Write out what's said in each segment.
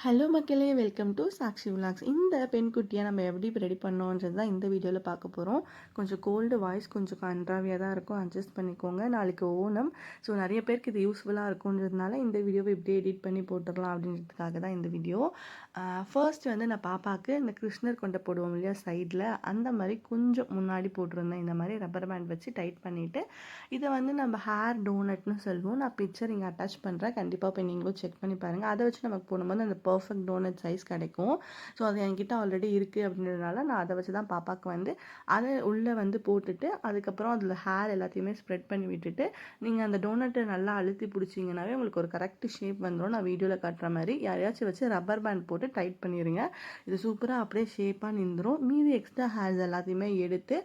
Hello மக்களே, welcome to Sakshi vlogs. இந்த பெண்குட்டியை நம்ம எப்படி ரெடி பண்ணோன்றது தான் இந்த வீடியோவில் பார்க்க போகிறோம். கொஞ்சம் கோல்டு வாய்ஸ் கொஞ்சம் கன்றாவியாக தான் இருக்கும், அட்ஜஸ்ட் பண்ணிக்கோங்க. நாளைக்கு ஓணம், ஸோ நிறைய பேருக்கு இது யூஸ்ஃபுல்லாக இருக்குன்றதுனால இந்த வீடியோவை இப்படி எடிட் பண்ணி போட்டுடலாம் அப்படின்றதுக்காக தான் இந்த வீடியோ. ஃபர்ஸ்ட் வந்து நான் பாப்பாவுக்கு இந்த கிருஷ்ணர் கொண்ட போடுவோம் இல்லையா சைடில், அந்த மாதிரி கொஞ்சம் முன்னாடி போட்டிருந்தேன். இந்த மாதிரி ரப்பர் பேண்ட் வச்சு டைட் பண்ணிவிட்டு இதை வந்து நம்ம ஹேர் டோனட்னு சொல்லுவோம். நான் பிக்சர் இங்கே அட்டாச் பண்ணுறேன், கண்டிப்பாக போய் நீங்களும் செக் பண்ணி பாருங்கள். அதை வச்சு நமக்கு போடும்போது அந்த பர்ஃபெக்ட் டோனட் சைஸ் கிடைக்கும். ஸோ அது என்கிட்ட ஆல்ரெடி இருக்குது அப்படின்றதுனால நான் அதை வச்சு தான் பாப்பாவுக்கு வந்து அதை உள்ளே வந்து போட்டுட்டு அதுக்கப்புறம் அதில் ஹேர் எல்லாத்தையுமே ஸ்ப்ரெட் பண்ணி விட்டுட்டு நீங்கள் அந்த டோனட்டை நல்லா அழுத்தி பிடிச்சிங்கனாவே உங்களுக்கு ஒரு கரெக்ட் ஷேப் வந்துடும். நான் வீடியோவில் காட்டுற மாதிரி யாரையாச்சும் வச்சு ரப்பர் பேண்ட் போட்டு டைட் பண்ணிடுங்க. இது சூப்பராக அப்படியே ஷேப்பாக நின்றுடும். மீதி எக்ஸ்ட்ரா ஹேர்ஸ் எல்லாத்தையுமே எடுத்து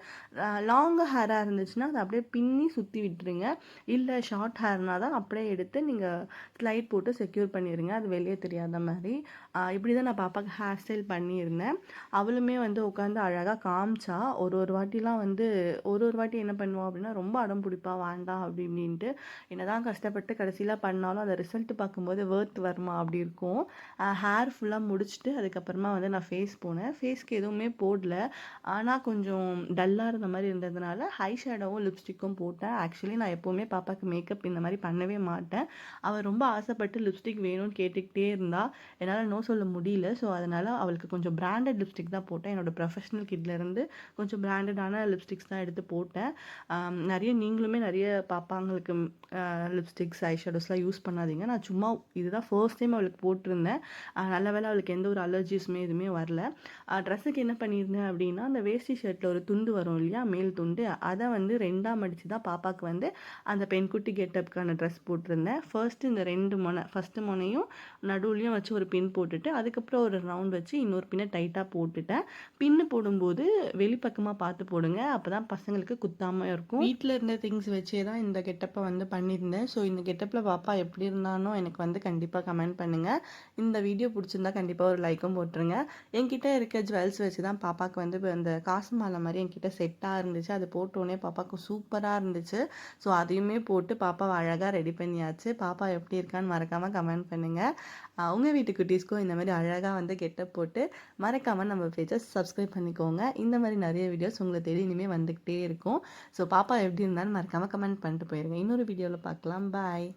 லாங்காக ஹேராக இருந்துச்சுன்னா அதை அப்படியே பின்னி சுற்றி விட்டுருங்க. இல்லை ஷார்ட் ஹேர்னால் தான் அப்படியே எடுத்து நீங்கள் ஸ்லைட் போட்டு செக்யூர் பண்ணிடுங்க, அது வெளியே தெரியாத மாதிரி. இப்படி தான் நான் பாப்பாவுக்கு ஹேர் ஸ்டைல் பண்ணியிருந்தேன். அவளுமே வந்து உட்காந்து அழகாக காமிச்சா. ஒரு வாட்டிலாம் வந்து ஒரு வாட்டி என்ன பண்ணுவோம் அப்படின்னா ரொம்ப அடம் பிடிப்பா, வேண்டாம் அப்படி இப்படின்ட்டு. என்ன தான் கஷ்டப்பட்டு கடைசியில் பண்ணாலும் அந்த ரிசல்ட் பார்க்கும்போது வேர்த் வருமா அப்படி இருக்கும். ஹேர் ஃபுல்லாக முடிச்சுட்டு அதுக்கப்புறமா வந்து நான் ஃபேஸ் போனேன். ஃபேஸ்க்கு எதுவுமே போடல, ஆனால் கொஞ்சம் டல்லாக இருந்த மாதிரி இருந்ததுனால ஹை ஷேடோவும் லிப்ஸ்டிக்கும் போட்டேன். ஆக்சுவலி நான் எப்போவுமே பாப்பாவுக்கு மேக்கப் இந்த மாதிரி பண்ணவே மாட்டேன். அவள் ரொம்ப ஆசைப்பட்டு லிப்ஸ்டிக் வேணும்னு கேட்டுக்கிட்டே இருந்தா, என்னால் நோ சொல்ல முடியல. ஸோ அதனால் அவளுக்கு கொஞ்சம் பிராண்டட் லிப்ஸ்டிக் தான் போட்டேன். என்னோடய ப்ரொஃபஷனல் கிட்லேருந்து கொஞ்சம் பிராண்டடான லிப்ஸ்டிக்ஸ் தான் எடுத்து போட்டேன். நிறைய நீங்களுமே நிறைய பாப்பாங்களுக்கு லிப்ஸ்டிக்ஸ் ஐ ஷேடோஸ்லாம் யூஸ் பண்ணாதீங்க. நான் சும்மா இதுதான் ஃபர்ஸ்ட் டைம் அவளுக்கு போட்டிருந்தேன். நல்ல வேளை அவளுக்கு எந்த ஒரு அலர்ஜிஸுமே எதுவுமே வரல. ட்ரெஸ்ஸுக்கு என்ன பண்ணியிருந்தேன் அப்படின்னா, அந்த வேஷ்டி ஷர்ட்டில் ஒரு துண்டு வரும் இல்லையா, மேல் துண்டு, அதை வந்து ரெண்டாக மடித்து தான் பாப்பாவுக்கு வந்து அந்த பெண்குட்டி கெட்டப்புக்கான ட்ரெஸ் போட்டிருந்தேன். ஃபர்ஸ்ட்டு இந்த ஃபஸ்ட்டு முனையும் நடுவுலையும் வச்சு ஒரு பின் போட்டுட்டு அதுக்கப்புறம் ஒரு ரவுண்ட் வச்சு இன்னொரு பின்னை டைட்டாக போட்டுட்டேன். பின்னு போடும்போது வெளிப்பக்கமாக பார்த்து போடுங்க, அப்போ தான் பசங்களுக்கு குத்தாமல் இருக்கும். வீட்டில் இருந்த திங்ஸ் வச்சே தான் இந்த கெட்டப்பை வந்து பண்ணியிருந்தேன். ஸோ இந்த கெட்டப்பில் பாப்பா எப்படி இருந்தானோ எனக்கு வந்து கண்டிப்பாக கமெண்ட் பண்ணுங்கள். இந்த வீடியோ பிடிச்சிருந்தா கண்டிப்பாக ஒரு லைக்கும் போட்டுருங்க. என்கிட்ட இருக்க ஜுவல்ஸ் வச்சு தான் பாப்பாவுக்கு வந்து அந்த காசு மாலை மாதிரி என்கிட்ட செட்டாக இருந்துச்சு. அது போட்டோன்னே பாப்பாவுக்கு சூப்பராக இருந்துச்சு. ஸோ அதையுமே போட்டு பாப்பாவை அழகாக ரெடி பண்ணியாச்சு. பாப்பா எப்படி இருக்கான்னு மறக்காமல் கமெண்ட் பண்ணுங்கள். உங்கள் வீட்டு குட்டீஸ்க்கும் இந்த மாதிரி அழகாக வந்து கெட்டப் போட்டு மறக்காமல் நம்ம பேஜை சப்ஸ்கிரைப் பண்ணிக்கோங்க. இந்த மாதிரி நிறைய வீடியோஸ் உங்களை தேடி இனிமேல் வந்துக்கிட்டே இருக்கும். ஸோ பாப்பா எப்படி இருந்தாலும் மறக்காமல் கமெண்ட் பண்ணிட்டு போயிருங்க. இன்னொரு வீடியோவில் பார்க்கலாம். பாய்.